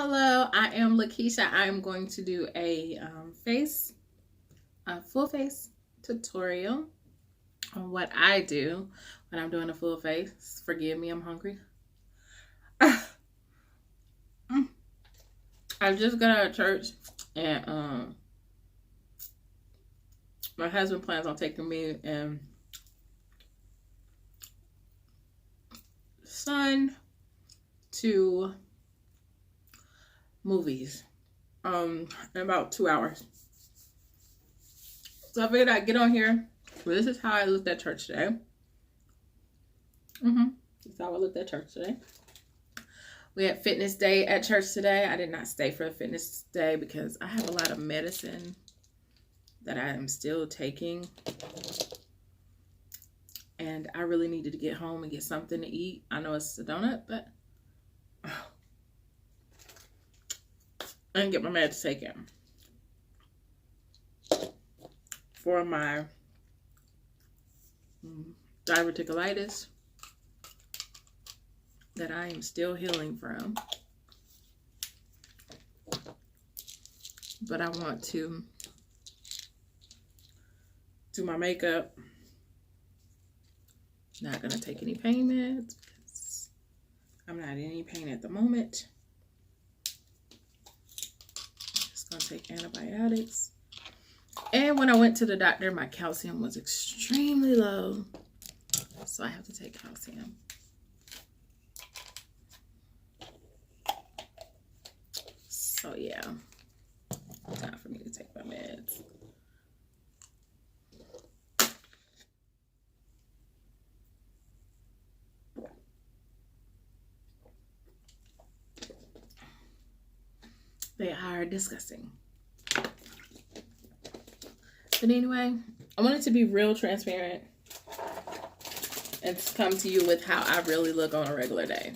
Hello, I am Lakeisha. I'm going to do a full face tutorial on what I do when I'm doing a full face. Forgive me, I'm hungry. I just got out of church and my husband plans on taking me and son to movies in about 2 hours. So I figured I'd get on here. Well, this is how I looked at church today. This is how I looked at church today. We had fitness day at church today. I did not stay for the fitness day because I have a lot of medicine that I am still taking. And I really needed to get home and get something to eat. I know it's a donut, but I didn't get my meds taken for my diverticulitis that I am still healing from. But I want to do my makeup. Not gonna take any pain meds because I'm not in any pain at the moment. Just gonna take antibiotics. And when I went to the doctor, my calcium was extremely low. So I have to take calcium. So yeah, time for me to take my meds. They are disgusting. But anyway, I wanted to be real transparent and come to you with how I really look on a regular day.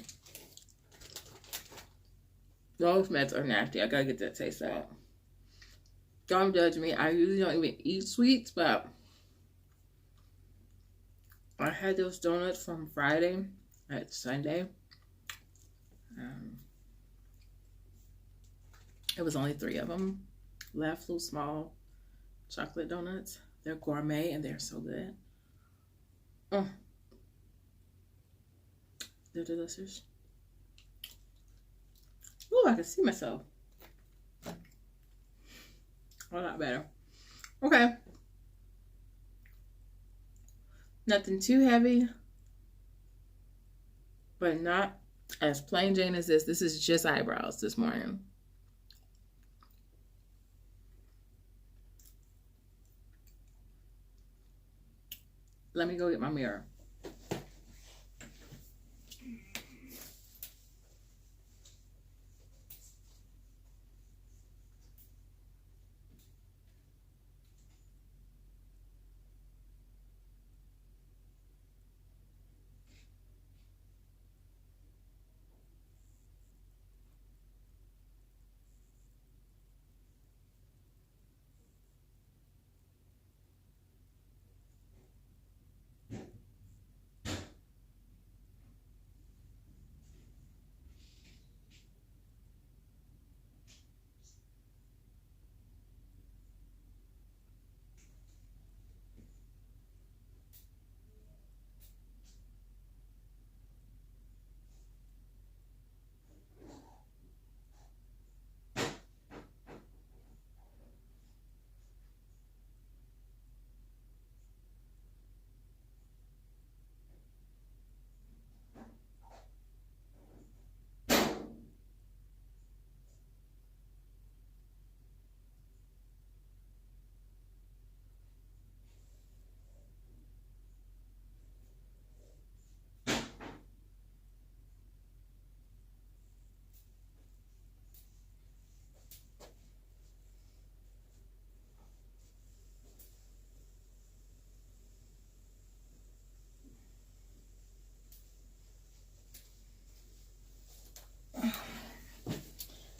Those meds are nasty. I gotta get that taste out. Don't judge me. I usually don't even eat sweets, but I had those donuts from Friday at Sunday. It was only 3 of them left, little small chocolate donuts. They're gourmet and they're so good. They're delicious. Oh, I can see myself. A lot better. Okay. Nothing too heavy, but not as plain Jane as this. This is just eyebrows this morning. Let me go get my mirror.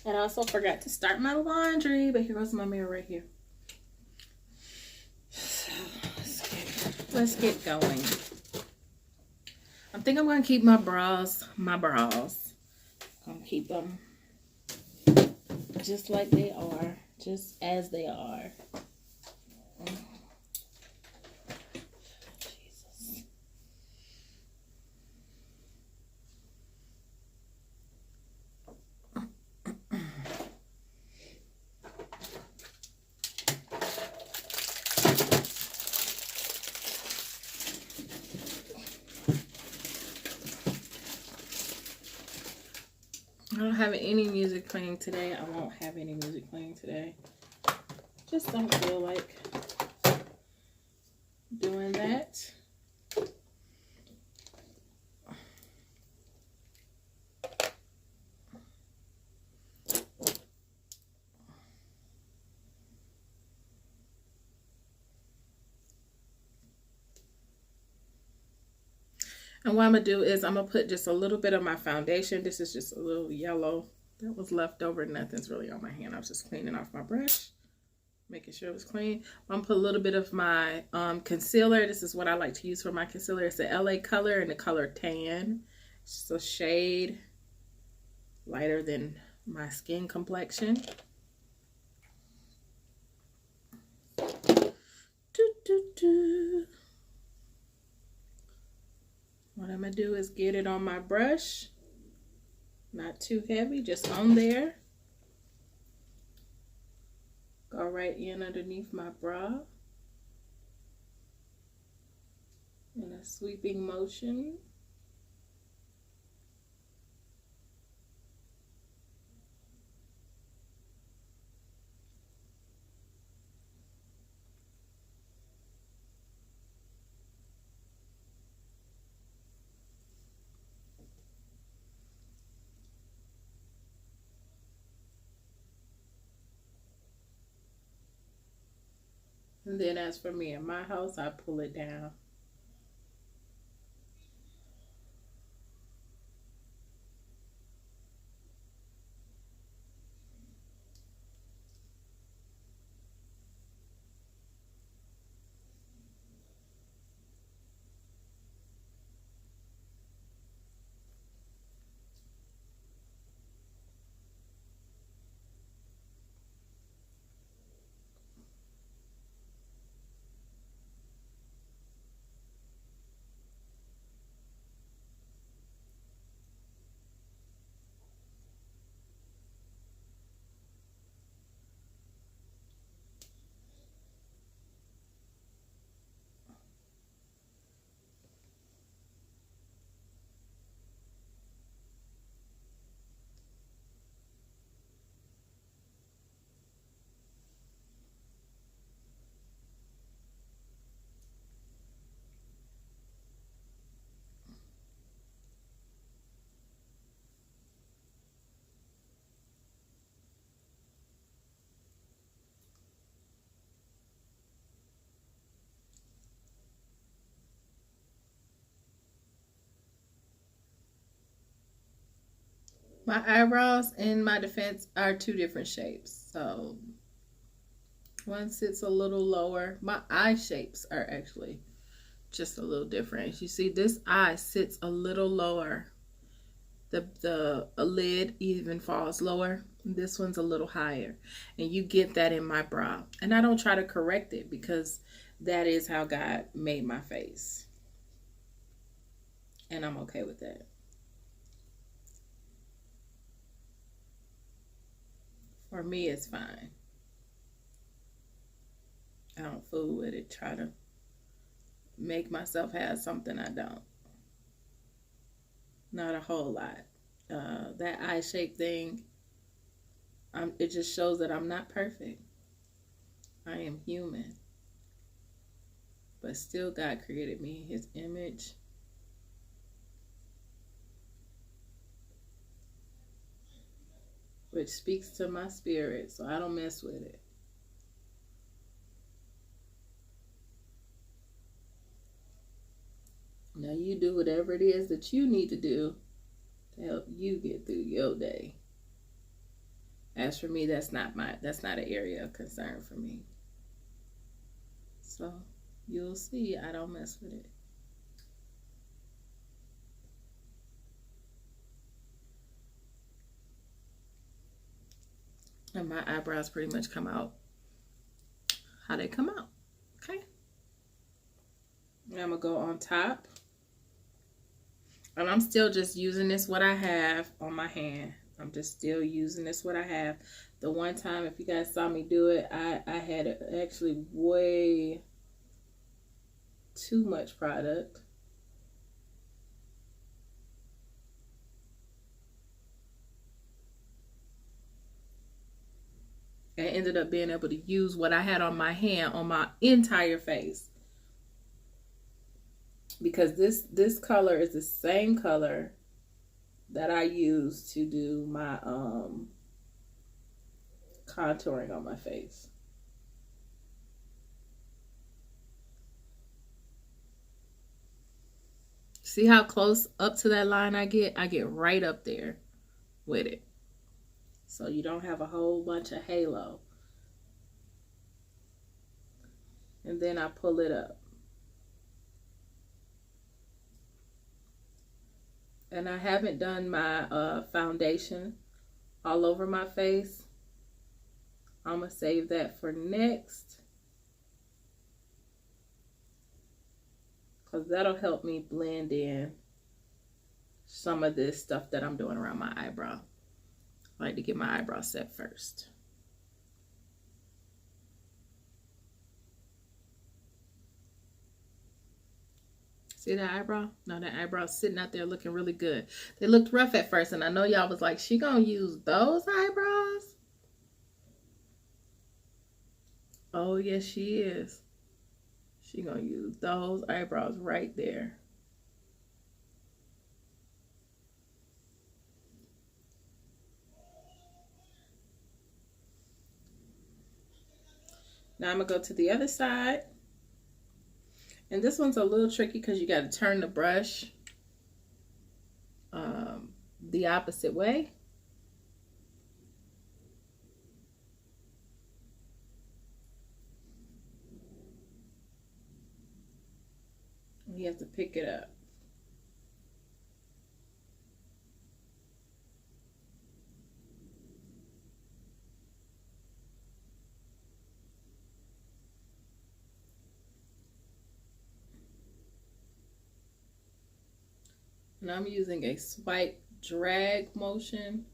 And I also forgot to start my laundry, but here goes my mirror right here. So let's get going. I think I'm gonna keep my bras. I'm gonna keep them just like they are, just as they are. Jesus. I don't have any music playing today. I won't have any music playing today. Just don't feel like doing that. And what I'm going to do is I'm going to put just a little bit of my foundation. This is just a little yellow that was left over. Nothing's really on my hand. I was just cleaning off my brush, making sure it was clean. I'm going to put a little bit of my concealer. This is what I like to use for my concealer. It's the LA color in the color Tan. It's just a shade lighter than my skin complexion. What I'm going to do is get it on my brush. Not too heavy, just on there. Go right in underneath my brow. In a sweeping motion. And then as for me in my house, I pull it down. My eyebrows, in my defense, are two different shapes. So one sits a little lower. My eye shapes are actually just a little different. You see, this eye sits a little lower. The lid even falls lower. This one's a little higher. And you get that in my brow. And I don't try to correct it because that is how God made my face. And I'm okay with that. For me, it's fine. I don't fool with it. Try to make myself have something I don't. Not a whole lot. That eye shape thing, it just shows that I'm not perfect. I am human. But still, God created me in His image. Which speaks to my spirit, so I don't mess with it. Now you do whatever it is that you need to do to help you get through your day. As for me, that's not an area of concern for me. So you'll see, I don't mess with it. And my eyebrows pretty much come out how they come out. Okay. I'm going to go on top. And I'm still just using this what I have on my hand. I'm just still using this what I have. The one time, if you guys saw me do it, I had actually way too much product. And ended up being able to use what I had on my hand on my entire face. Because this color is the same color that I use to do my contouring on my face. See how close up to that line I get? I get right up there with it. So you don't have a whole bunch of halo. And then I pull it up. And I haven't done my foundation all over my face. I'm going to save that for next. Because that'll help me blend in some of this stuff that I'm doing around my eyebrow. I like to get my eyebrow set first. See that eyebrow? No, that eyebrow's sitting out there looking really good. They looked rough at first, and I know y'all was like, she gonna use those eyebrows? Oh, yes, she is. She gonna use those eyebrows right there. Now I'm gonna go to the other side. And this one's a little tricky because you got to turn the brush the opposite way. You have to pick it up. And I'm using a swipe drag motion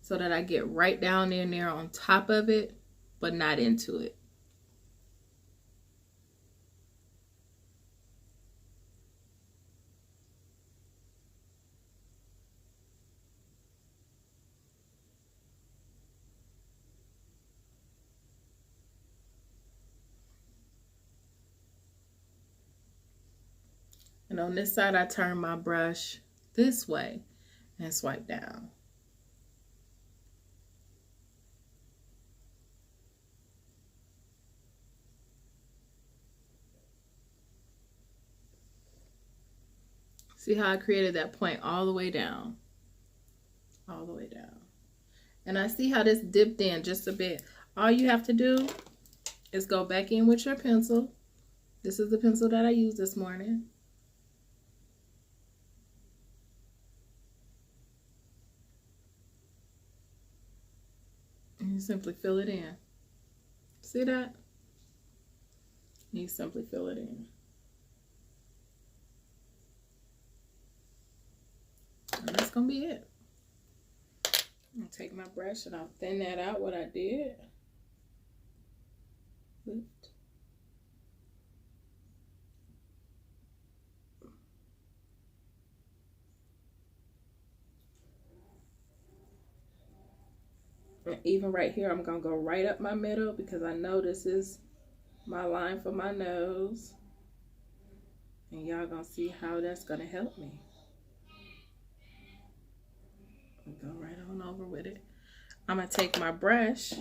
so that I get right down in there on top of it, but not into it. And on this side, I turn my brush this way and swipe down. See how I created that point all the way down? All the way down. And I see how this dipped in just a bit. All you have to do is go back in with your pencil. This is the pencil that I used this morning. And you simply fill it in. See that? You simply fill it in. And that's going to be it. I'll take my brush and I'll thin that out what I did. Lift. And even right here, I'm going to go right up my middle because I know this is my line for my nose. And y'all going to see how that's going to help me. Go right on over with it. I'm going to take my brush.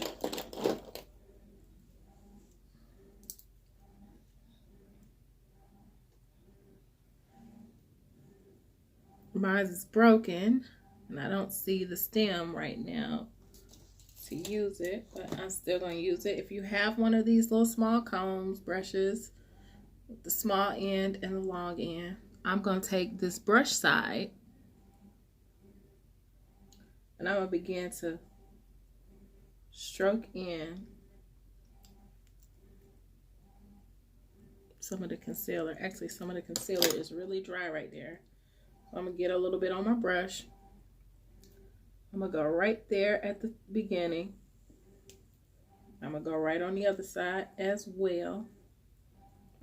Mine is broken and I don't see the stem right now to use it, but I'm still going to use it. If you have one of these little small combs, brushes, with the small end and the long end, I'm going to take this brush side and I'm going to begin to stroke in some of the concealer. Actually, some of the concealer is really dry right there. So I'm going to get a little bit on my brush. I'm going to go right there at the beginning. I'm going to go right on the other side as well.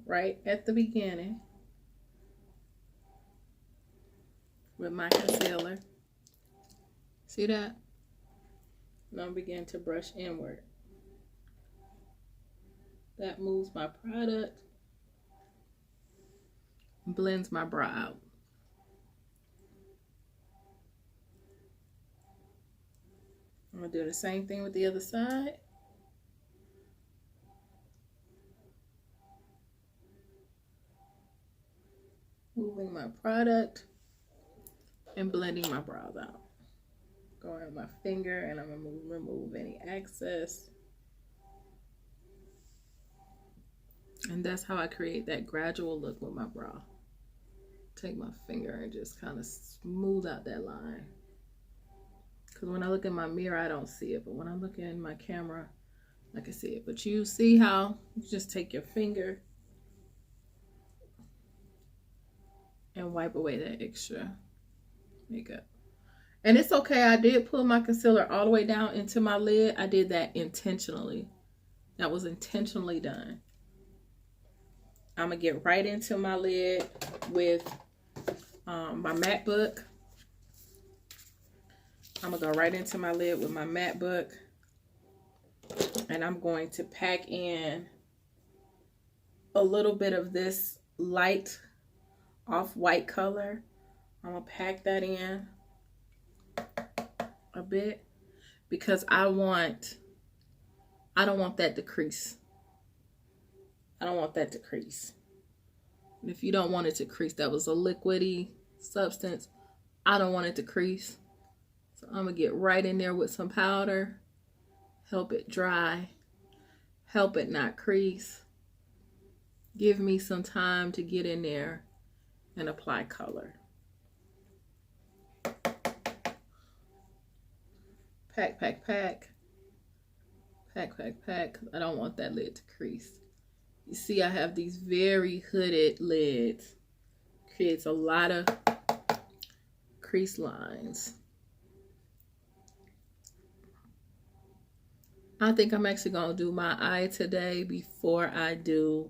Right at the beginning with my concealer. See that? Now I'm beginning to brush inward. That moves my product, blends my brow out. I'm going to do the same thing with the other side. Moving my product and blending my brows out. Going with my finger and I'm going to remove any excess. And that's how I create that gradual look with my brow. Take my finger and just kind of smooth out that line. Because when I look in my mirror, I don't see it. But when I look in my camera, I can see it. But you see how you just take your finger and wipe away that extra makeup. And it's okay. I did pull my concealer all the way down into my lid. I did that intentionally. That was intentionally done. I'm going to get right into my lid with my MacBook. I'm going to go right into my lid with my MacBook. And I'm going to pack in a little bit of this light off-white color. I'm going to pack that in a bit because I don't want that to crease. I don't want that to crease. And if you don't want it to crease, that was a liquidy substance. I don't want it to crease. So I'm going to get right in there with some powder. Help it dry. Help it not crease. Give me some time to get in there and apply color. Pack, pack, pack. Pack, pack, pack. I don't want that lid to crease. You see, I have these very hooded lids. Creates a lot of crease lines. I think I'm actually going to do my eye today before I do.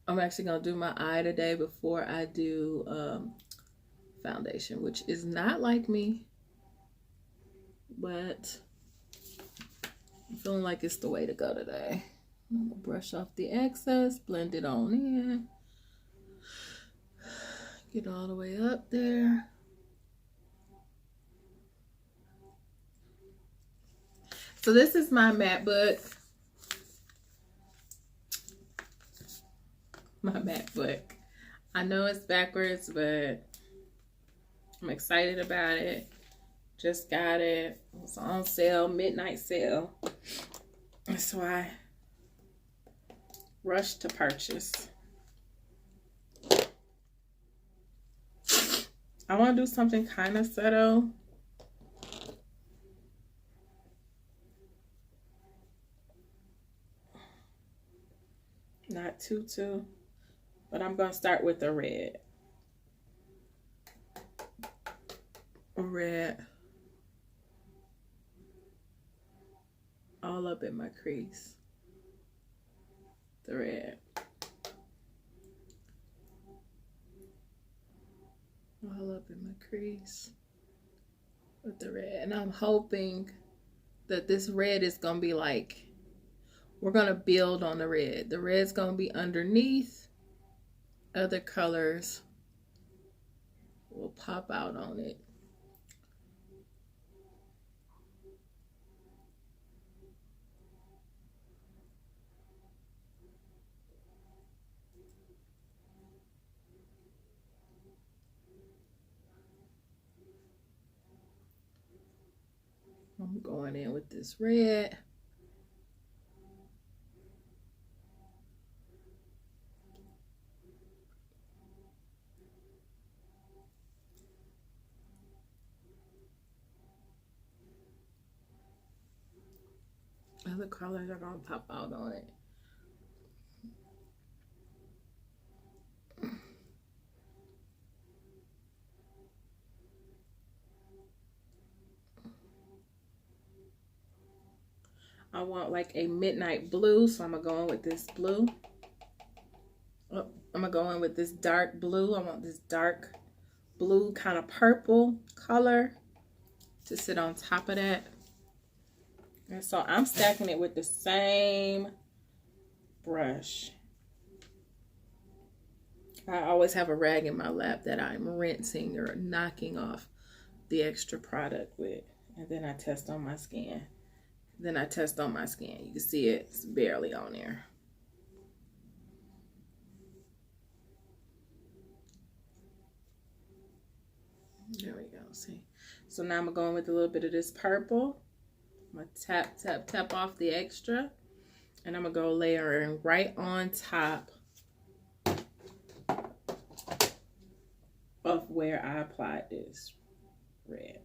I'm actually going to do my eye today before I do foundation, which is not like me. But I'm feeling like it's the way to go today. I'm gonna brush off the excess, blend it on in. Get all the way up there. So this is my MacBook. My MacBook. I know it's backwards, but I'm excited about it. Just got it. It was on sale, midnight sale. So I rushed to purchase. I want to do something kind of subtle. Not too. But I'm going to start with the red. Red. All up in my crease. The red. All up in my crease with the red. And I'm hoping that this red is going to be like, we're going to build on the red. The red's going to be underneath. Other colors will pop out on it. I'm going in with this red. Other colors are gonna pop out on it. I want like a midnight blue, so I'm gonna go in with this blue. Oh, I'm gonna go in with this dark blue. I want this dark blue kind of purple color to sit on top of that. And so I'm stacking it with the same brush. I always have a rag in my lap that I'm rinsing or knocking off the extra product with. And then I test on my skin. You can see it's barely on there. There we go. See. So now I'm going with a little bit of this purple. I'm going to tap, tap, tap off the extra. And I'm going to go layering right on top of where I applied this red.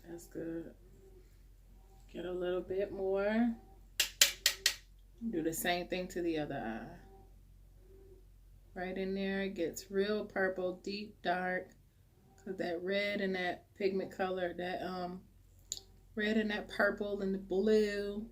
That's good. Get a little bit more. Do the same thing to the other eye. Right in there, it gets real purple, deep, dark. Cause that red and that pigment color, that red and that purple and the blue.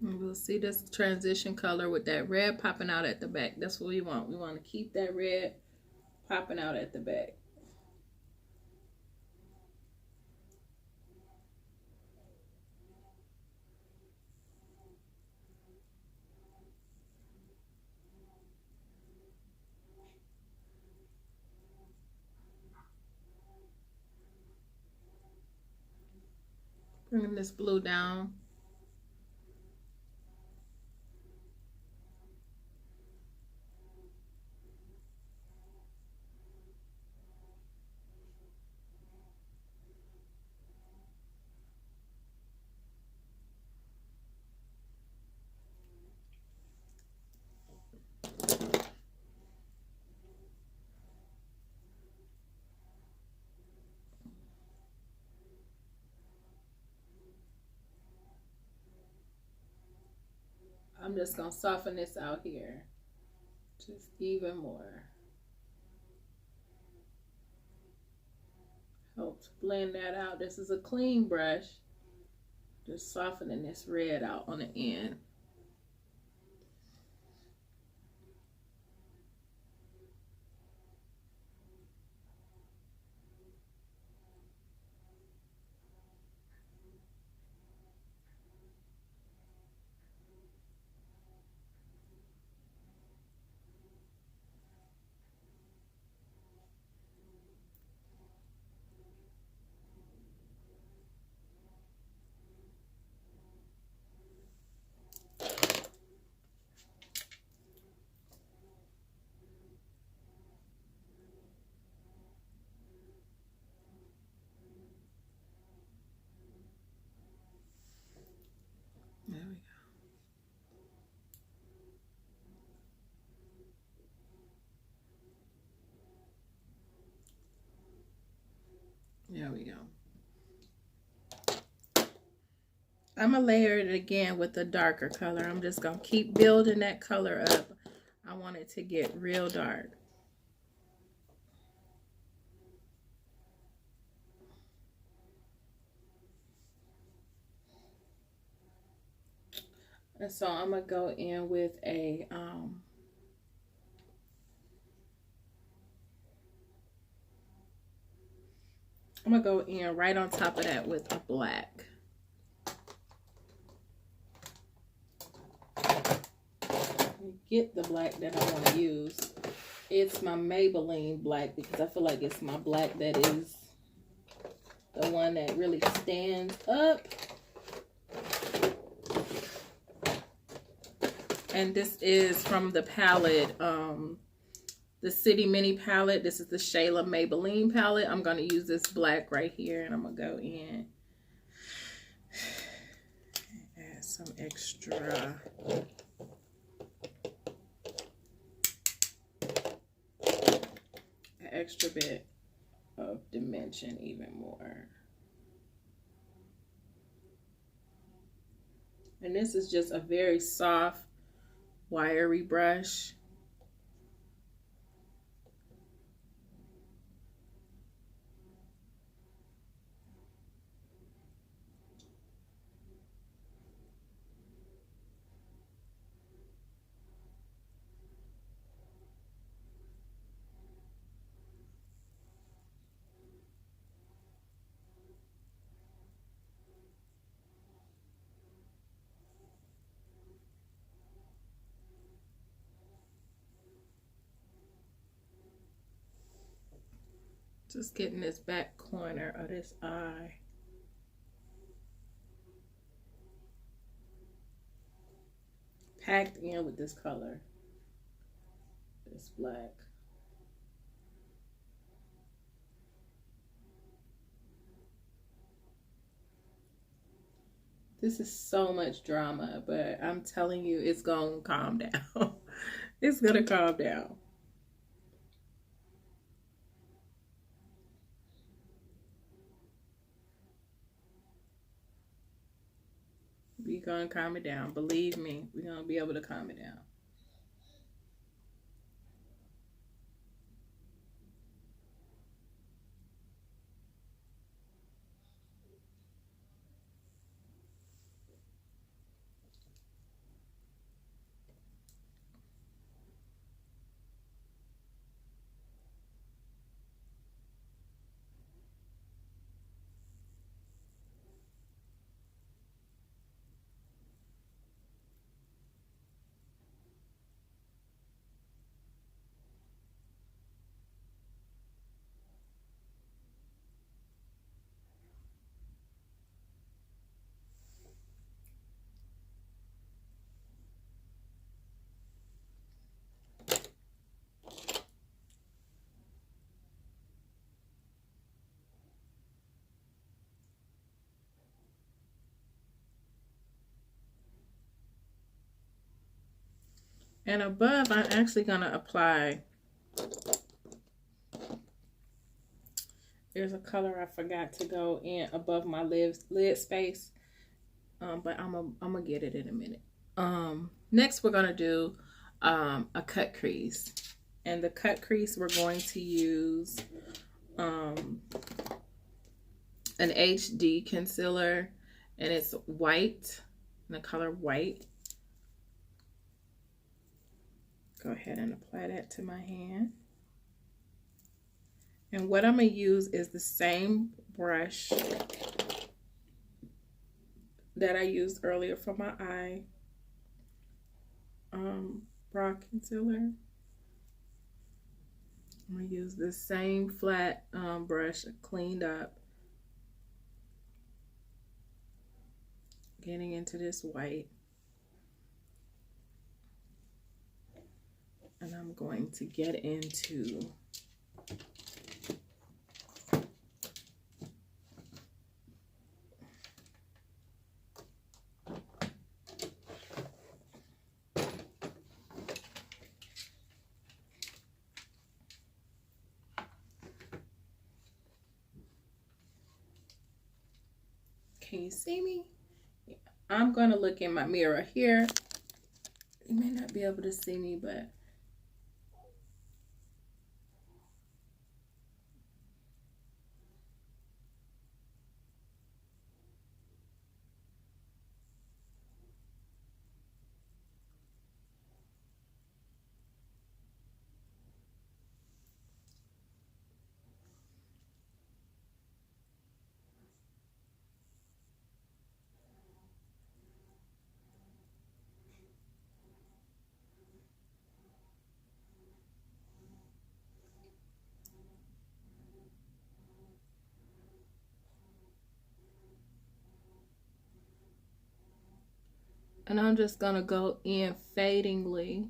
And we'll see this transition color with that red popping out at the back. That's what we want. We want to keep that red popping out at the back. Bringing this blue down. I'm just going to soften this out here. Just even more. Helps blend that out. This is a clean brush. Just softening this red out on the end. There we go. I'm going to layer it again with a darker color. I'm just going to keep building that color up. I want it to get real dark. And so I'm going to go in with a I'm going to go in right on top of that with a black. Get the black that I want to use. It's my Maybelline black because I feel like it's my black that is the one that really stands up. And this is from the palette, the City Mini palette. This is the Shayla Maybelline palette. I'm going to use this black right here, and I'm going to go in and add some extra. An extra bit of dimension even more. And this is just a very soft, wiry brush. Just getting this back corner of this eye. Packed in with this color. This black. This is so much drama, but I'm telling you, it's gonna calm down. It's gonna calm down. We're gonna calm it down. Believe me, we're gonna be able to calm it down. And above, I'm actually gonna apply. There's a color I forgot to go in above my lid space, but I'm gonna get it in a minute. Next, we're gonna do a cut crease, and the cut crease we're going to use an HD concealer, and it's white, in the color white. Go ahead and apply that to my hand. And what I'm going to use is the same brush that I used earlier for my eye brow concealer. I'm going to use the same flat brush, cleaned up. Getting into this white. And I'm going to get into Can you see me? Yeah. I'm going to look in my mirror here. You may not be able to see me, but and I'm just going to go in fadingly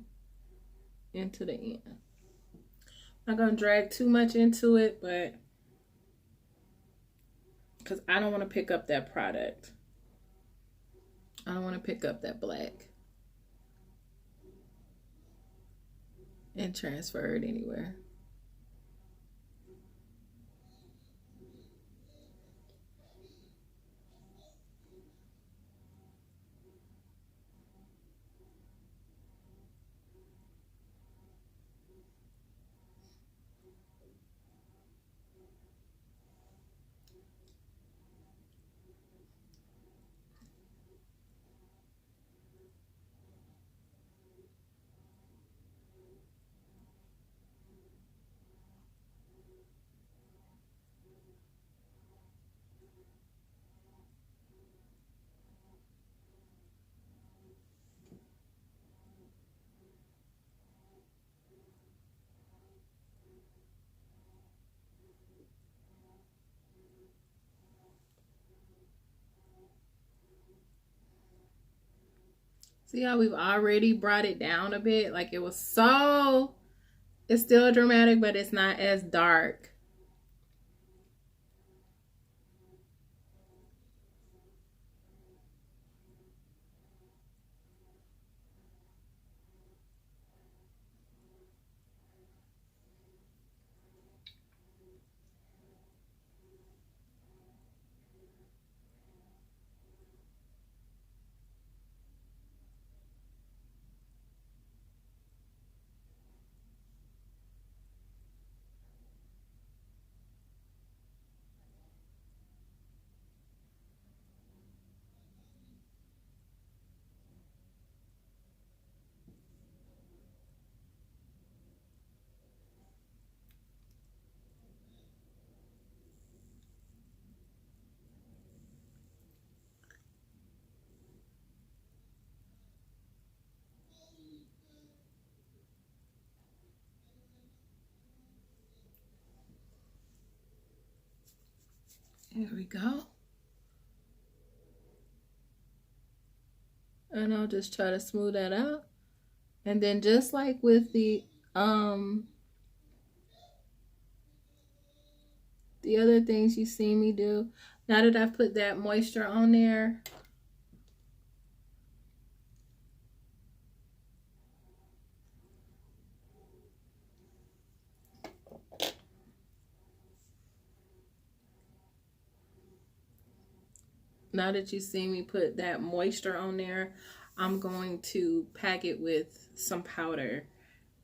into the end. I'm not going to drag too much into it, but because I don't want to pick up that product. I don't want to pick up that black and transfer it anywhere. See how we've already brought it down a bit? Like it was so, it's still dramatic, but it's not as dark. There we go. And I'll just try to smooth that out. And then just like with the other things you see me do, now that I've put that moisture on there, now that you see me put that moisture on there, I'm going to pack it with some powder.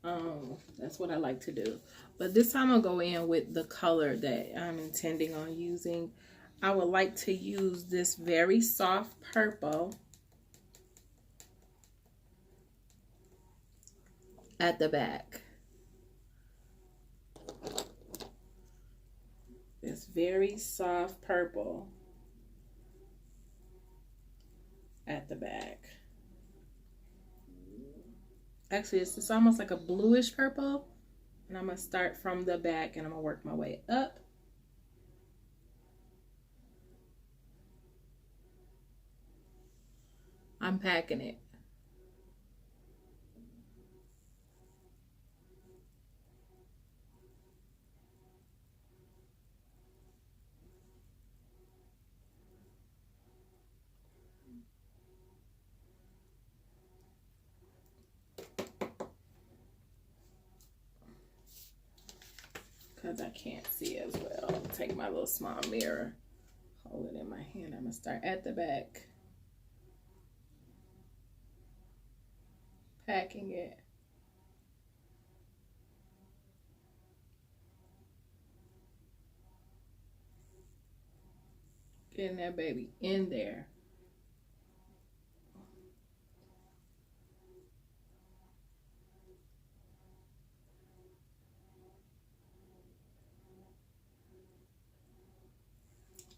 That's what I like to do. But this time I'll go in with the color that I'm intending on using. I would like to use this very soft purple at the back. This very soft purple at the back. Actually, it's almost like a bluish purple. And I'm going to start from the back and I'm going to work my way up. I'm packing it. Because I can't see as well. I'll take my little small mirror, hold it in my hand. I'm going to start at the back, packing it. Getting that baby in there.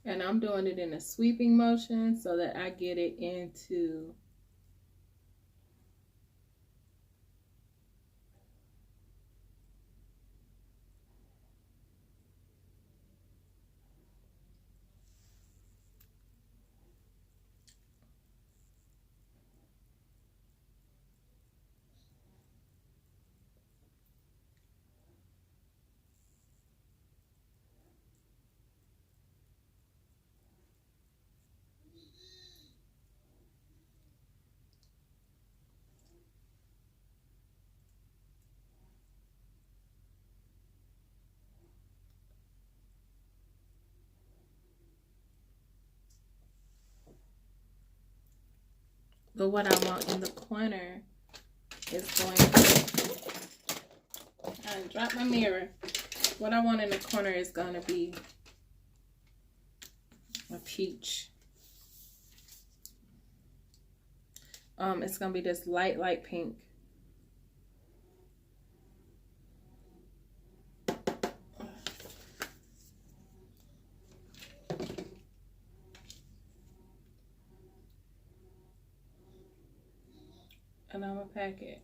And I'm doing it in a sweeping motion so that I get it into but what I want in the corner is going to, I dropped my mirror. What I want in the corner is going to be a peach. It's going to be this light pink. And I'm going to pack it.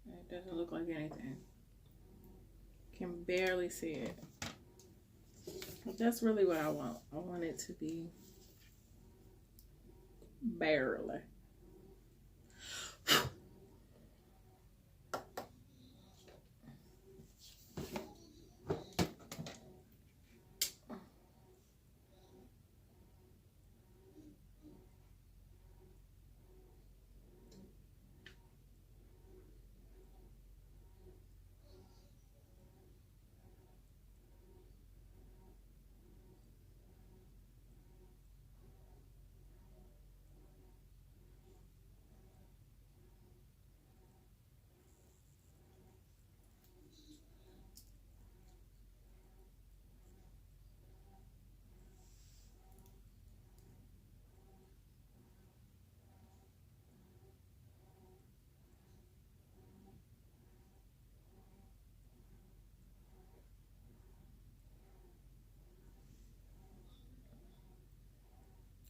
It doesn't look like anything. Can barely see it. But that's really what I want. I want it to be barely.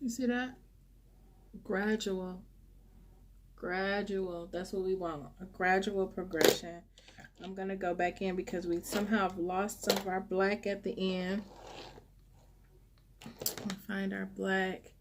You see that? Gradual. That's what we want. A gradual progression. I'm going to go back in because we somehow have lost some of our black at the end. We'll find our black.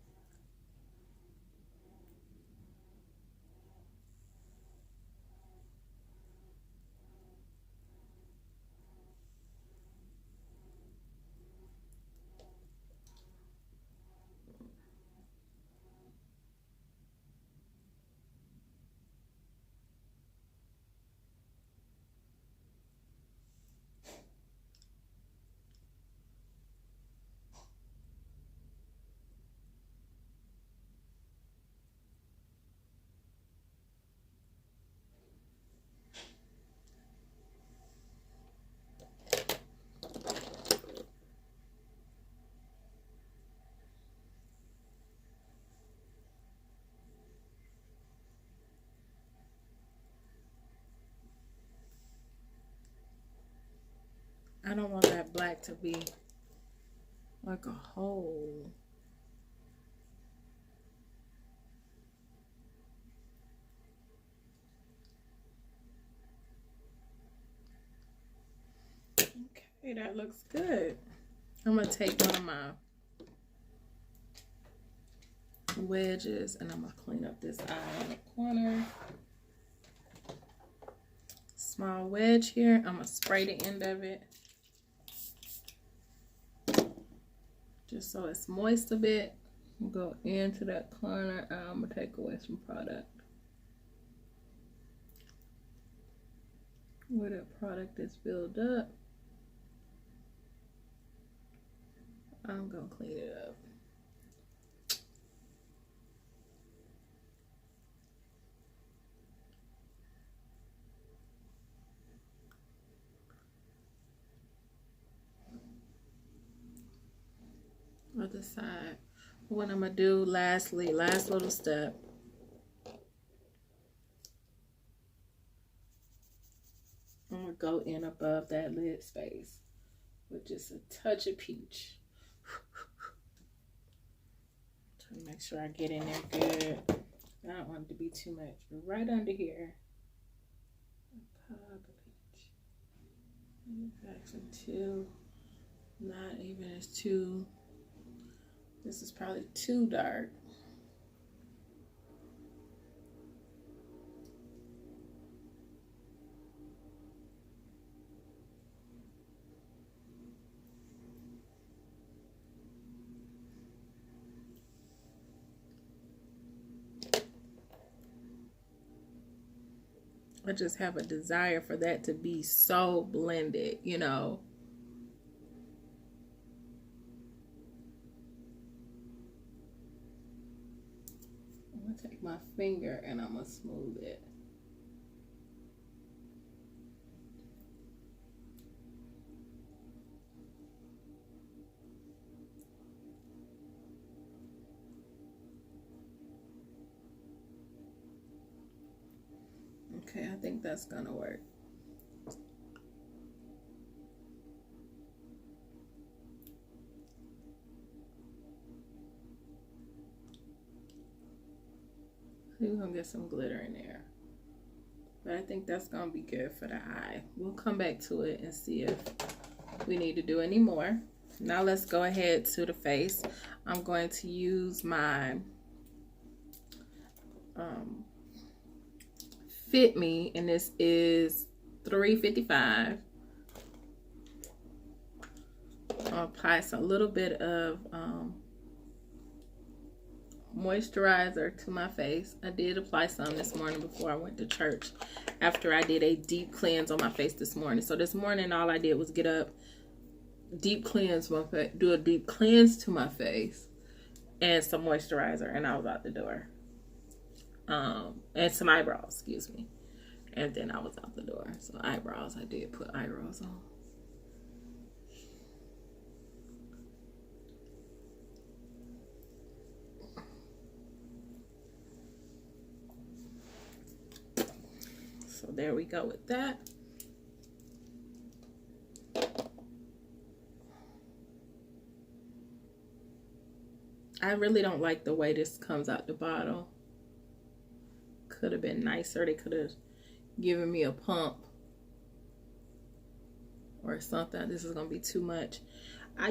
I don't want that black to be like a hole. Okay, that looks good. I'm going to take one of my wedges and I'm going to clean up this eye in the corner. Small wedge here. I'm going to spray the end of it. Just so it's moist a bit. Go into that corner. I'm going to take away some product. Where that product is built up, I'm going to clean it up. side. What I'm going to do lastly, last little step. I'm going to go in above that lid space with just a touch of peach. Trying to make sure I get in there good. I don't want it to be too much, but right under here. Actually, two. Not even as too. This is probably too dark. I just have a desire for that to be so blended, you know. I'm going to take my finger and I'm going to smooth it. Okay, I think that's gonna work. We're gonna get some glitter in there. But I think that's gonna be good for the eye. We'll come back to it and see if we need to do any more. Now let's go ahead to the face. I'm going to use my Fit Me, and this is $3.55. I'll apply a little bit of moisturizer to my face. I did apply some this morning before I went to church, after I did a deep cleanse on my face this morning. So this morning all I did was get up, deep cleanse my face, do a deep cleanse to my face, and some moisturizer, and I was out the door. And some eyebrows, excuse me. And then I was out the door. So eyebrows, I did put eyebrows on. So there we go with that. I really don't like the way this comes out the bottle. Could have been nicer. They could have given me a pump or something. This is going to be too much.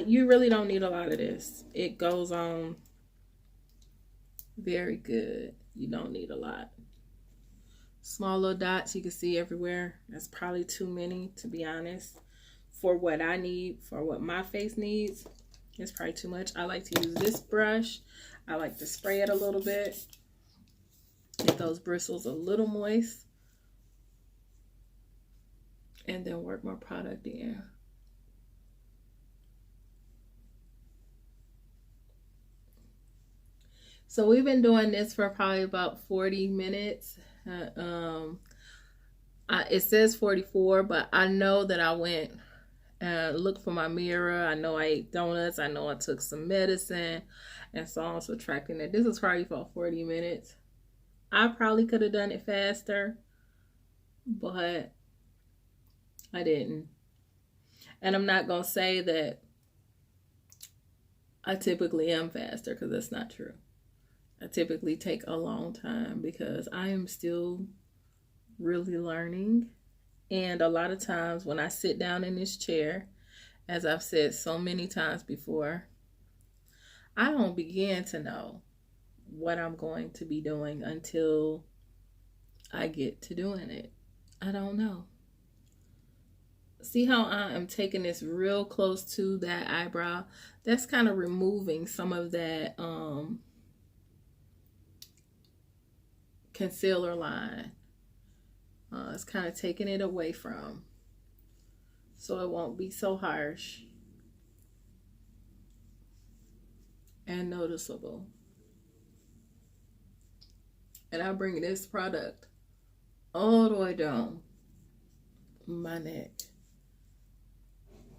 You really don't need a lot of this. It goes on very good. You don't need a lot. Small little dots you can see everywhere. That's probably too many, to be honest. For what I need, for what my face needs, it's probably too much. I like to use this brush. I like to spray it a little bit. Get those bristles a little moist. And then work my product in. So we've been doing this for probably about 40 minutes. It says 44, but I know that I went and looked for my mirror. I know I ate donuts. I know I took some medicine and so on, subtracting it. This is probably about 40 minutes. I probably could have done it faster, but I didn't. And I'm not going to say that I typically am faster, because that's not true. I typically take a long time because I am still really learning. And a lot of times when I sit down in this chair, as I've said so many times before, I don't begin to know what I'm going to be doing until I get to doing it. I don't know. See how I am taking this real close to that eyebrow? That's kind of removing some of that concealer line. It's kind of taking it away from, so it won't be so harsh and noticeable. And I bring this product all the way down my neck.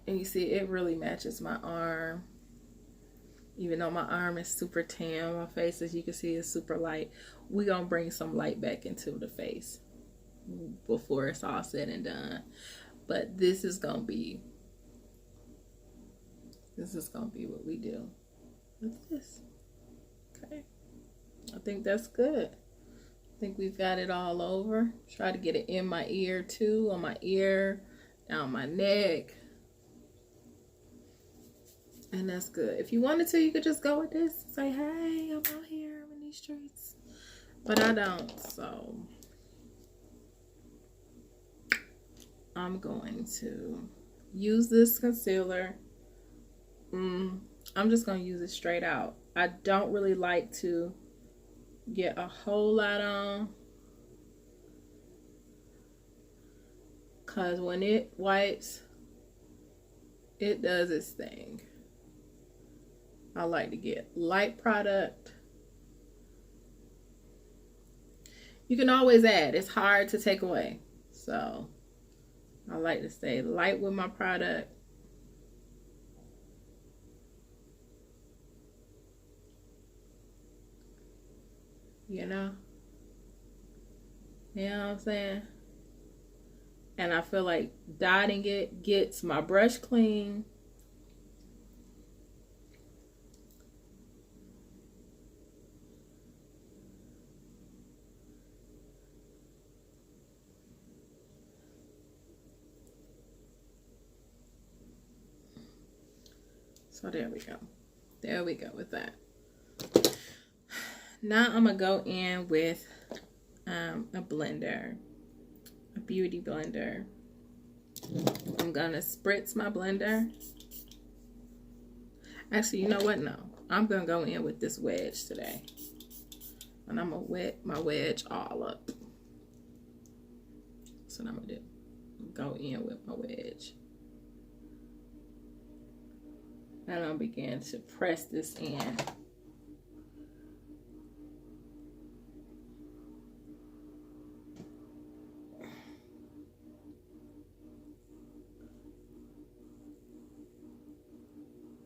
And you see, it really matches my arm. Even though my arm is super tan, my face, as you can see, is super light. We're going to bring some light back into the face before it's all said and done. But this is going to be what we do with this. Okay. I think that's good. I think we've got it all over. Try to get it in my ear too, on my ear, down my neck. And that's good. If you wanted to, you could just go with this. Say, hey, I'm out here, I'm in these streets. But I don't, so I'm going to use this concealer. I'm just going to use it straight out. I don't really like to get a whole lot on, because when it wipes, it does its thing. I like to get light product. You can always add. It's hard to take away. So I like to stay light with my product. You know what I'm saying? And I feel like dotting it gets my brush clean. So there we go. There we go with that. Now I'm going to go in with a blender, a beauty blender. I'm going to spritz my blender. Actually, you know what? No. I'm going to go in with this wedge today. And I'm going to wet my wedge all up. That's what I'm going to do. Go in with my wedge. And I'll begin to press this in.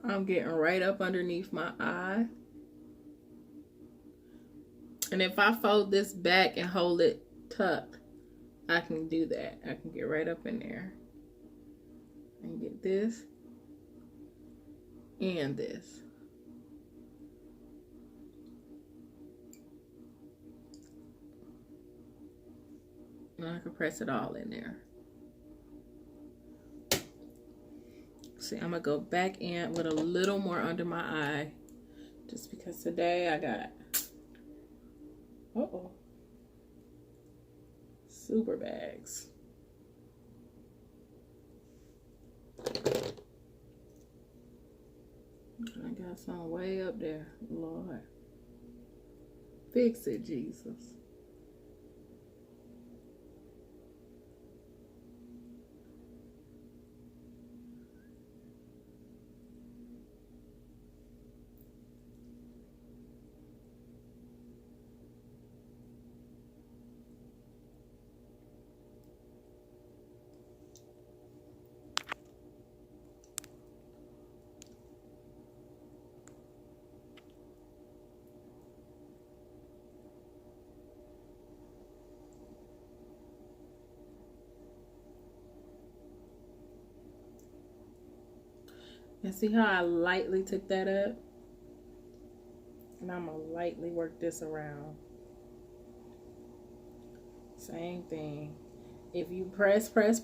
I'm getting right up underneath my eye. And if I fold this back and hold it tucked, I can do that. I can get right up in there and get this and this. And I can press it all in there. See, I'm gonna go back in with a little more under my eye, just because today I got super bags. I got some way up there. Lord, fix it, Jesus. And see how I lightly took that up? And I'm going to lightly work this around. Same thing. If you press. But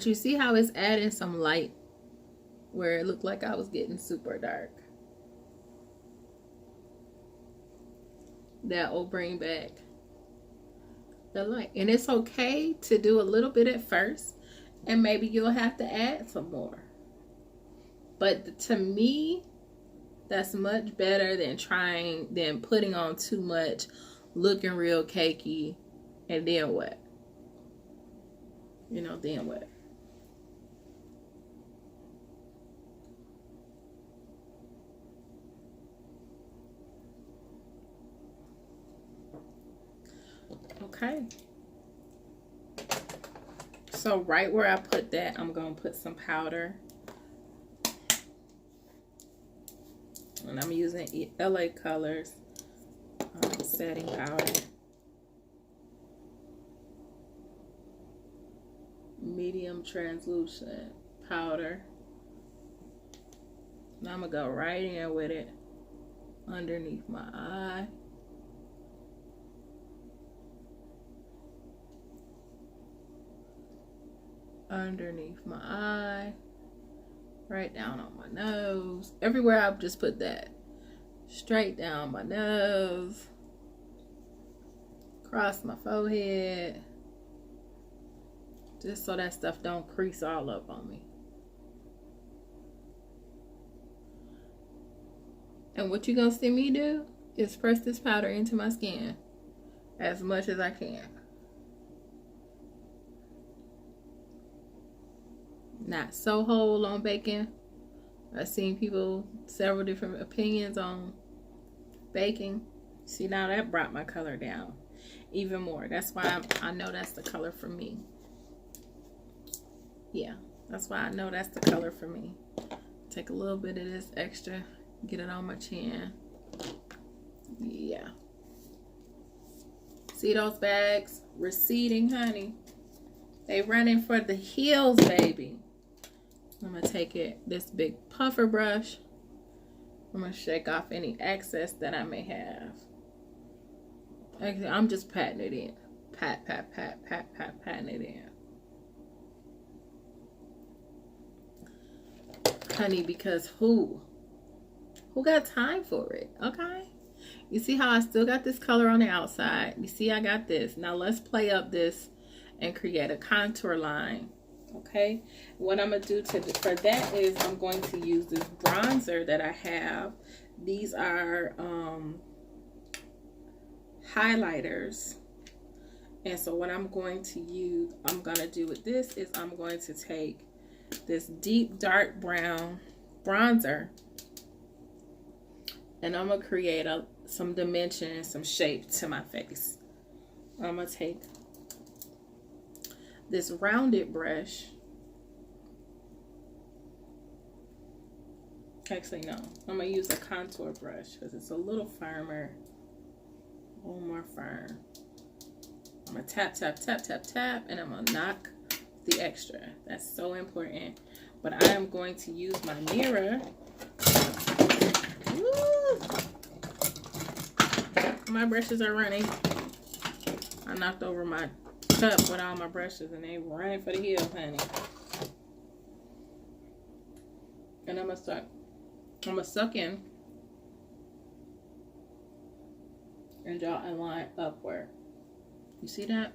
you see how it's adding some light where it looked like I was getting super dark. That will bring back the light. And it's okay to do a little bit at first. And maybe you'll have to add some more. But to me, that's much better than putting on too much, looking real cakey, and then what? Then what? Okay. So right where I put that, I'm going to put some powder. And I'm using LA Colors setting powder. Medium translucent powder. Now I'm going to go right in with it underneath my eye. Underneath my eye. Right down on my nose. Everywhere I've just put that. Straight down my nose. Across my forehead. Just so that stuff don't crease all up on me. And what you're going to see me do is press this powder into my skin as much as I can. Not so whole on baking. I've seen people, several different opinions on baking. See, now that brought my color down even more. That's why I know that's the color for me. Yeah, that's why I know that's the color for me. Take a little bit of this extra, get it on my chin. Yeah. See those bags receding, honey? They running for the hills, baby. I'm going to take this big puffer brush. I'm going to shake off any excess that I may have. Actually, I'm just patting it in. Patting it in. Honey, because who got time for it? Okay. You see how I still got this color on the outside. You see I got this. Now let's play up this and create a contour line. Okay. What I'm going to do for that is I'm going to use this bronzer that I have. These are highlighters. And so what I'm going to do with this is I'm going to take this deep dark brown bronzer and I'm gonna create some dimension and some shape to my face. I'm gonna take this rounded brush. Actually, no, I'm gonna use a contour brush because it's a little firmer, a little more firm. I'm gonna tap, and I'm gonna knock the extra. That's so important. But I am going to use my mirror. Woo! My brushes are running. I knocked over my cup with all my brushes and they running for the hills, honey. And I'm gonna suck in and draw a line upward. You see that?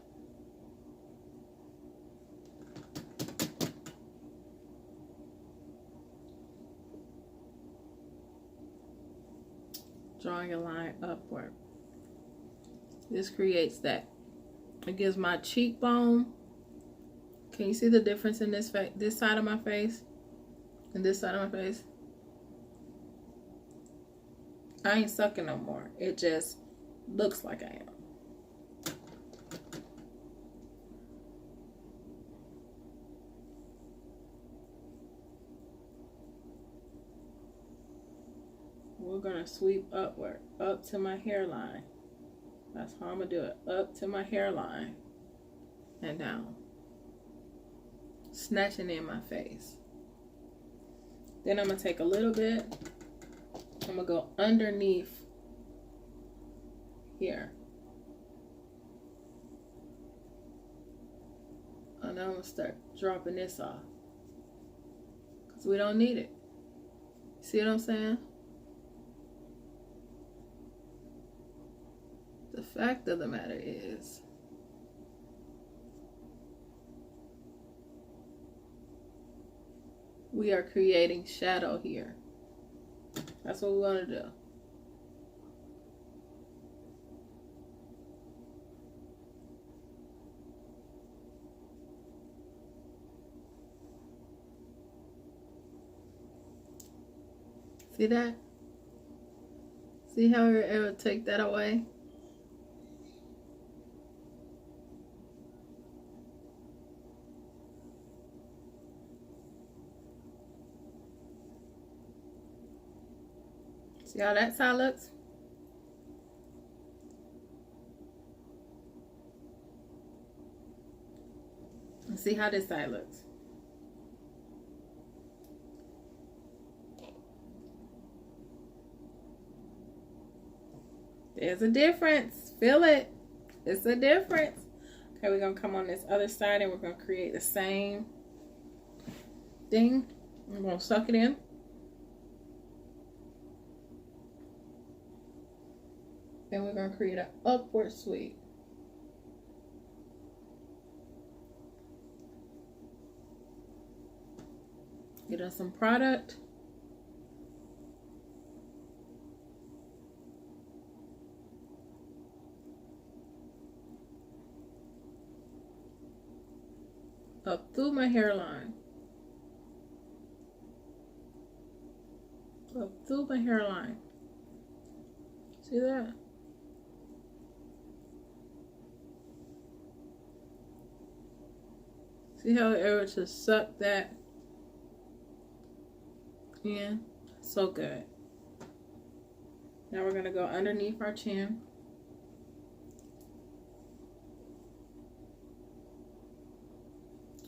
Drawing a line upward. This creates that. It gives my cheekbone. Can you see the difference in this side of my face and this side of my face? I ain't sucking no more. It just looks like I am. We're going to sweep upward, up to my hairline. That's how I'm going to do it. Up to my hairline and down. Snatching in my face. Then I'm going to take a little bit. I'm going to go underneath here. And I'm going to start dropping this off. Because we don't need it. See what I'm saying? The fact of the matter is, we are creating shadow here. That's what we want to do. See that? See how we're able to take that away? See how that side looks? And see how this side looks. There's a difference. Feel it. It's a difference. Okay, we're going to come on this other side and we're going to create the same thing. I'm going to suck it in. Then we're going to create an upward sweep. Get us some product. Up through my hairline. Up through my hairline. See that? See how it able to suck that in? So good. Now we're going to go underneath our chin.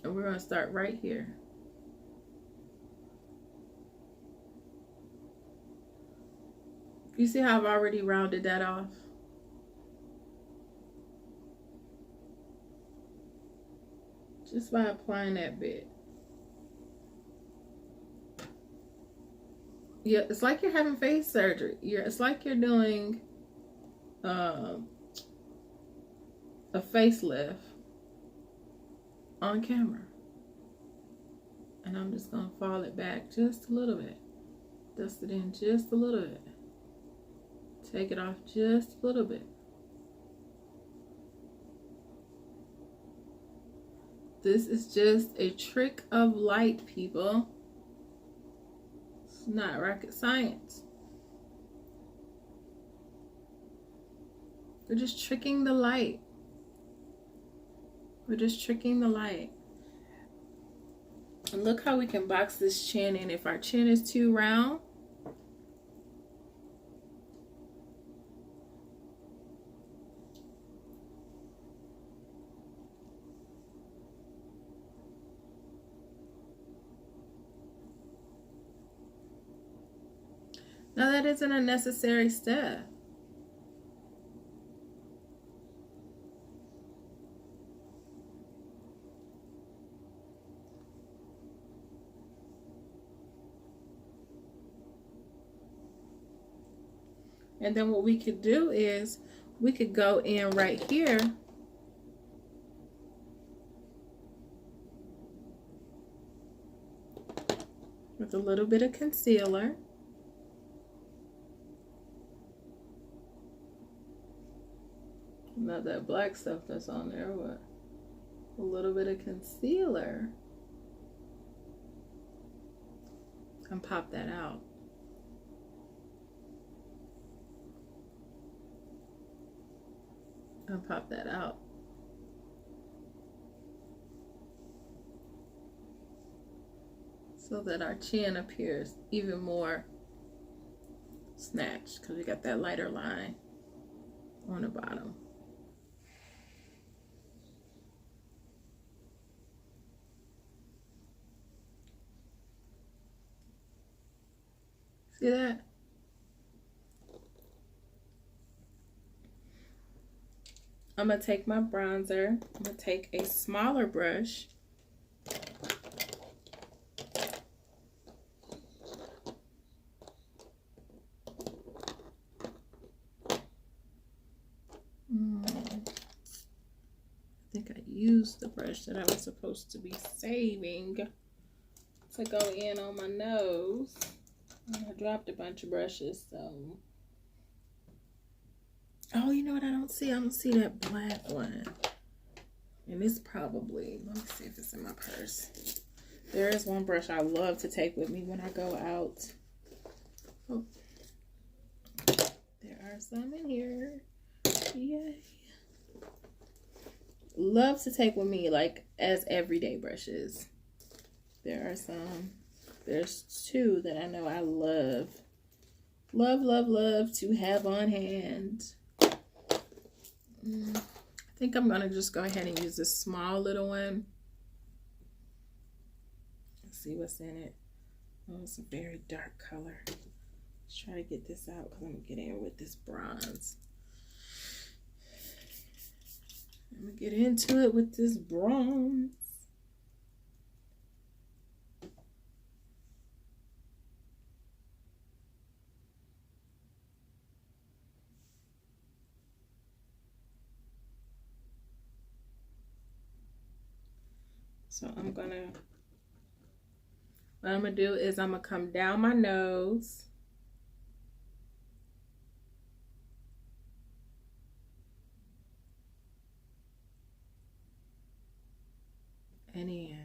And we're going to start right here. You see how I've already rounded that off? Just by applying that bit. Yeah, it's like you're having face surgery. It's like you're doing a facelift on camera. And I'm just going to fall it back just a little bit. Dust it in just a little bit. Take it off just a little bit. This is just a trick of light, people. It's not rocket science. We're just tricking the light. We're just tricking the light. And look how we can box this chin in. If our chin is too round, now that isn't a necessary step. And then what we could do is we could go in right here with a little bit of concealer. Not that black stuff that's on there, but a little bit of concealer. And pop that out. And pop that out. So that our chin appears even more snatched, because we got that lighter line on the bottom. See that? I'm going to take my bronzer. I'm going to take a smaller brush. I think I used the brush that I was supposed to be saving to go in on my nose. I dropped a bunch of brushes, so... Oh, you know what I don't see? I don't see that black one. And it's probably... Let me see if it's in my purse. There is one brush I love to take with me when I go out. Oh. There are some in here. Yay. Love to take with me, like, as everyday brushes. There are some. There's two that I know I love Love, love, love to have on hand. I think I'm going to just go ahead and use this small little one. Let's see what's in it. Oh, it's a very dark color. Let's try to get this out because I'm going to get in with this bronze. I'm going to get into it with this bronze. So what I'm gonna do is I'm gonna come down my nose and in.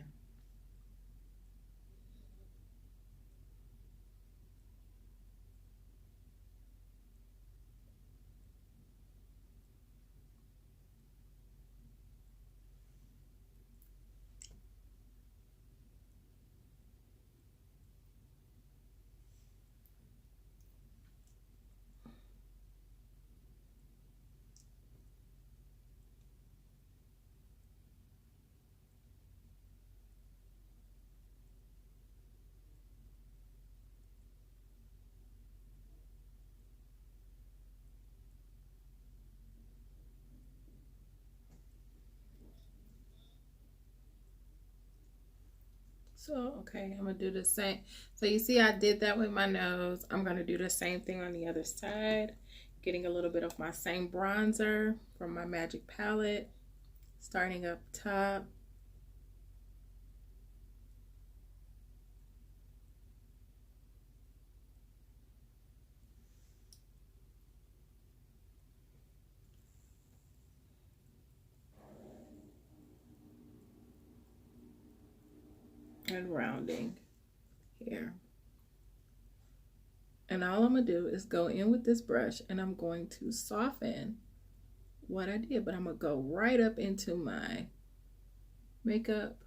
So, okay, I'm gonna do the same. So you see I did that with my nose. I'm gonna do the same thing on the other side. Getting a little bit of my same bronzer from my Magic palette. Starting up top. And rounding here. And all I'm going to do is go in with this brush and I'm going to soften what I did. But I'm going to go right up into my makeup,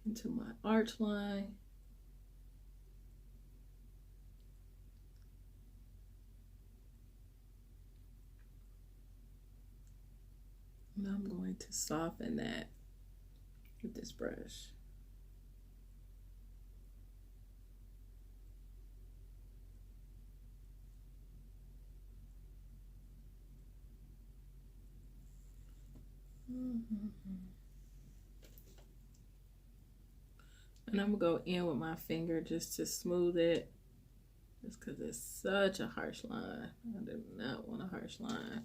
into my arch line. And I'm going to soften that with this brush. And I'm gonna go in with my finger just to smooth it, just because it's such a harsh line. I do not want a harsh line.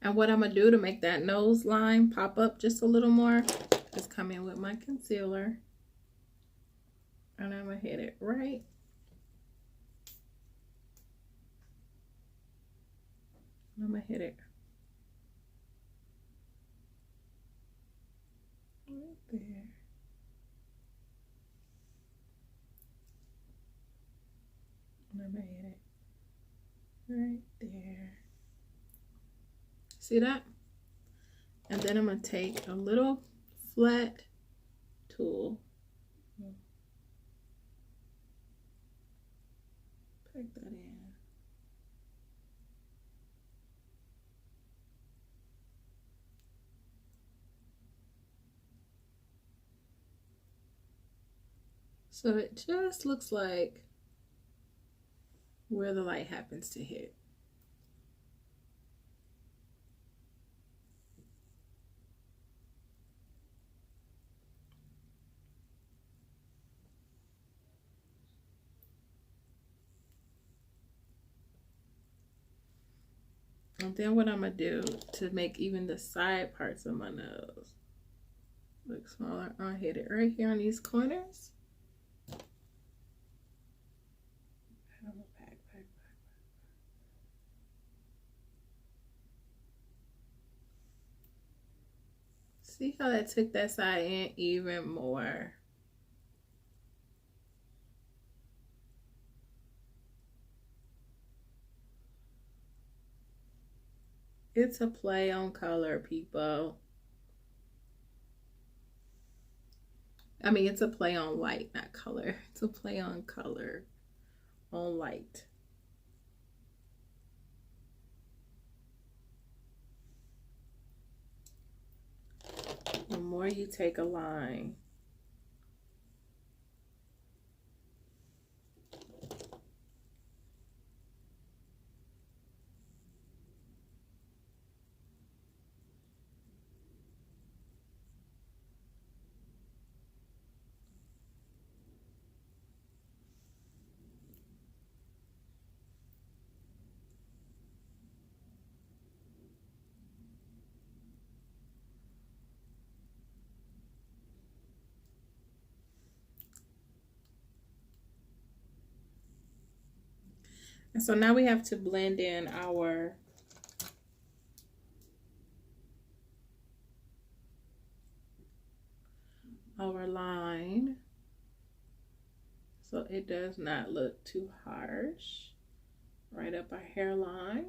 And what I'm going to do to make that nose line pop up just a little more is come in with my concealer. And I'm going to hit it right. I'm going to hit it right there. And I'm going to hit it right there. See that? And then I'm going to take a little flat tool. Pack that in. So it just looks like where the light happens to hit. And then what I'm going to do to make even the side parts of my nose, Look smaller. I'll hit it right here on these corners. See how that took that side in even more. It's a play on color, people. I mean, it's a play on light, not color. It's a play on color, on light. The more you take a line, and so now we have to blend in our line so it does not look too harsh. Right up our hairline.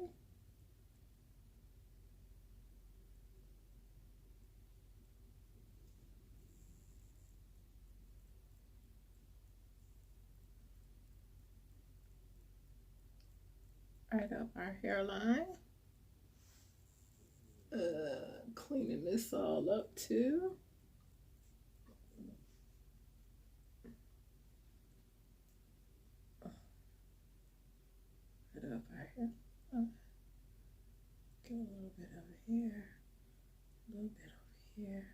Right up our hairline. Cleaning this all up too. Right up our hair. Get a little bit over here. A little bit over here.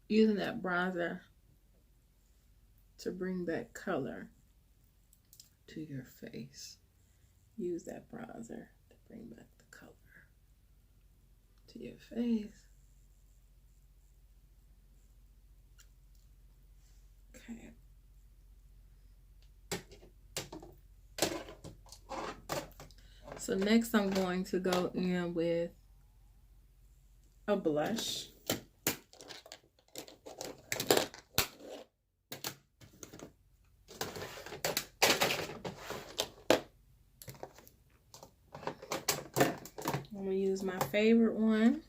Using that bronzer to bring back color to your face. Use that bronzer to bring back the color to your face. Okay. So next I'm going to go in with a blush. I'm going to use my favorite one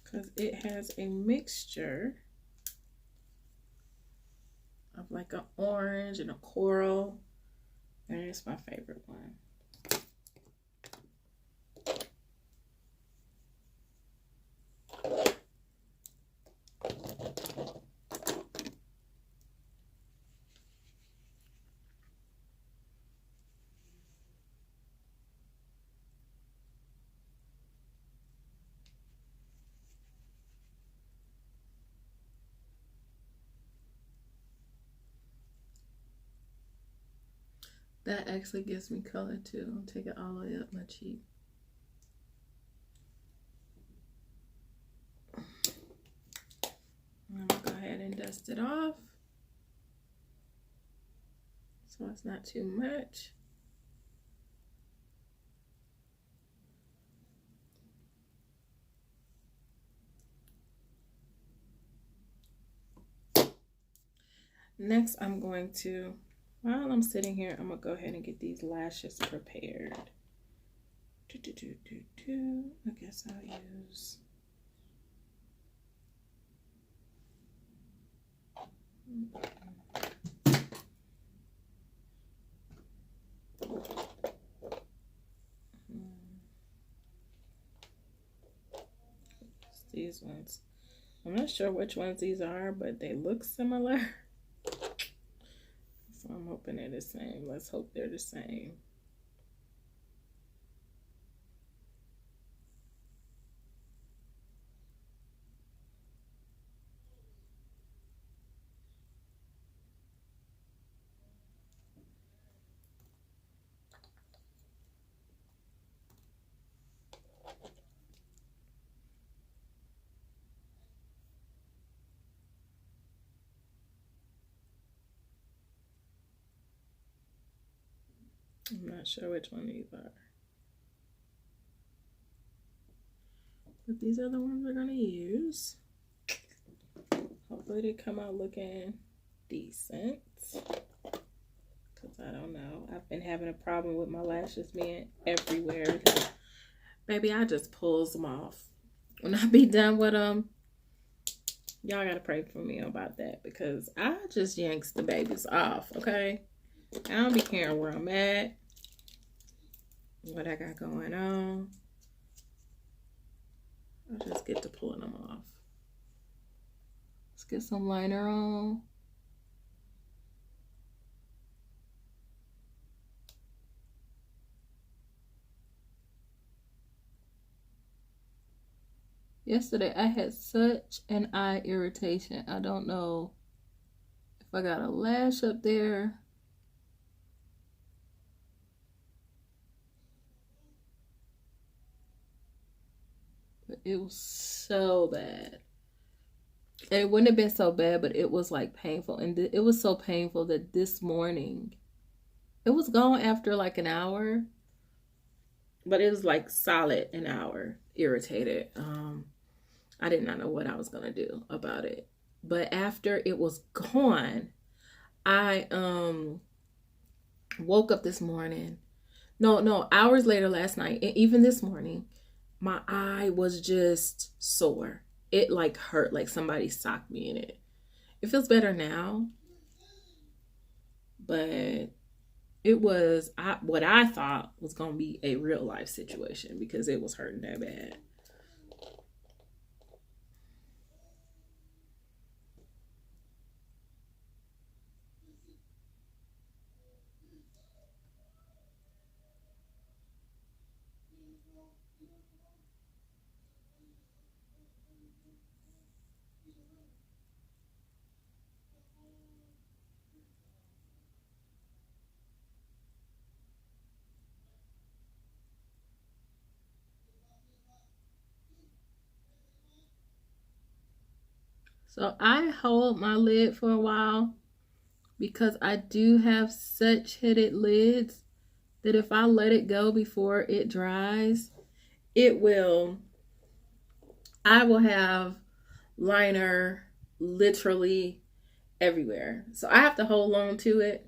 because it has a mixture of like an orange and a coral, and it's my favorite one. That actually gives me color too. I'll take it all the way up my cheek. I'm gonna go ahead and dust it off so it's not too much. Next, I'm going to, while I'm sitting here, I'm gonna go ahead and get these lashes prepared. I guess I'll use these ones. I'm not sure which ones these are, but they look similar. So I'm hoping they're the same. Let's hope they're the same. I'm not sure which one these are. But these are the ones we're gonna use. Hopefully they come out looking decent. Cause I don't know. I've been having a problem with my lashes being everywhere. Baby, I just pulls them off. When I be done with them, y'all gotta pray for me about that because I just yanks the babies off, okay? I don't be caring where I'm at, what I got going on. I just get to pulling them off. Let's get some liner on. Yesterday, I had such an eye irritation. I don't know if I got a lash up there. But it was so bad. It wouldn't have been so bad, but it was like painful. And it was so painful that this morning, it was gone after like an hour. But it was like solid an hour irritated. I did not know what I was going to do about it. But after it was gone, I woke up this morning. No, hours later last night, and even this morning, my eye was just sore. It like hurt, like somebody socked me in it. It feels better now, but it was what I thought was going to be a real life situation because it was hurting that bad. So I hold my lid for a while because I do have such hooded lids that if I let it go before it dries, I will have liner literally everywhere. So I have to hold on to it.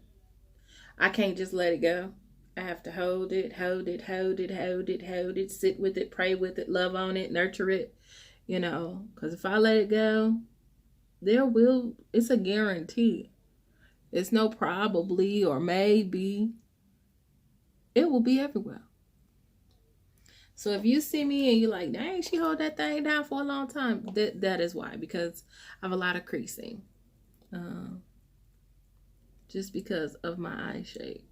I can't just let it go. I have to hold it, sit with it, pray with it, love on it, nurture it, because if I let it go, it's a guarantee. It's no probably or maybe. It will be everywhere. So if you see me and you're like, dang, she hold that thing down for a long time, that is why, because I have a lot of creasing. Just because of my eye shape.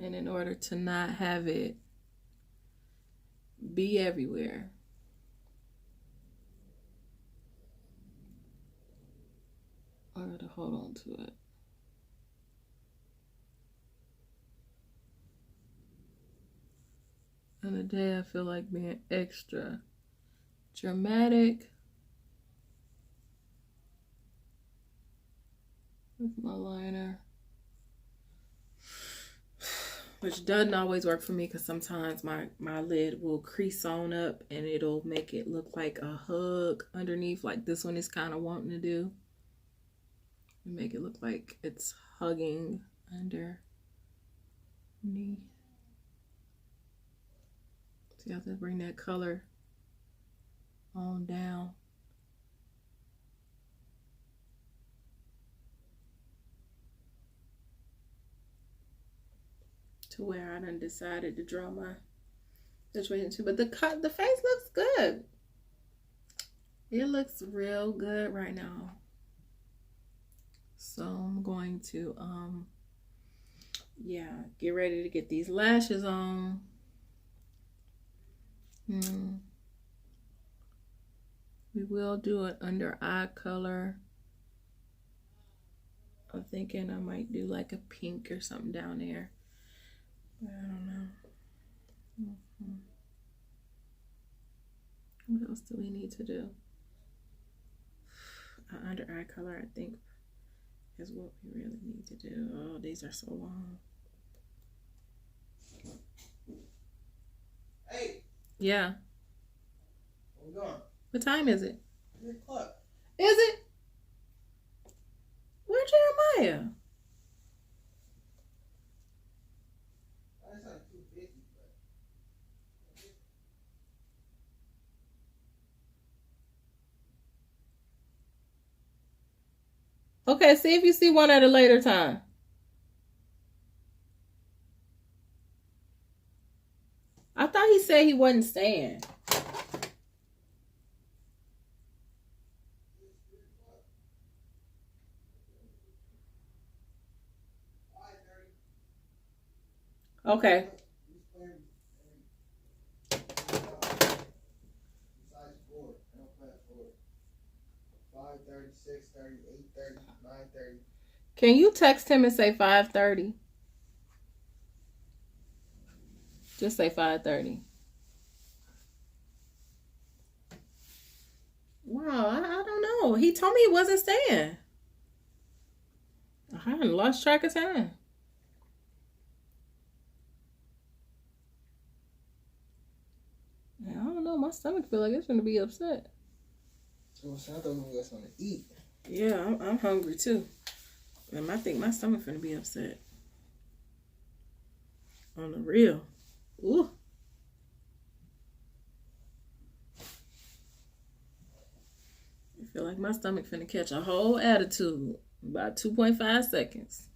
And in order to not have it be everywhere, I gotta hold on to it. And today I feel like being extra dramatic with my liner, which doesn't always work for me because sometimes my lid will crease on up and it'll make it look like a hug underneath, like this one is kind of wanting to do. Make it look like it's hugging underneath. So you have to bring that color on down. To where I done decided to draw my situation too. But the face looks good. It looks real good right now. So I'm going to get ready to get these lashes on. We will do it under eye color. I'm thinking I might do like a pink or something down there. But I don't know. What else do we need to do? Under eye color, I think, is what we really need to do. Oh, these are so long. Hey. Yeah. Where we going? What time is it? 3 o'clock. Is it? Where Jeremiah? That's not too busy, but. Okay, see if you see one at a later time. I thought he said he wasn't staying. Okay. Besides 4, I don't play at 4. 5:30, 6:30, 8:30, 9:30. Can you text him and say 5:30? Just say 5:30. Wow, I don't know. He told me he wasn't staying. I hadn't lost track of time. I don't know. My stomach feel like it's gonna be upset. So I thought we were going to eat. Yeah, I'm hungry too. And I think my stomach finna be upset. On the real. Ooh. I feel like my stomach finna catch a whole attitude in about 2.5 seconds.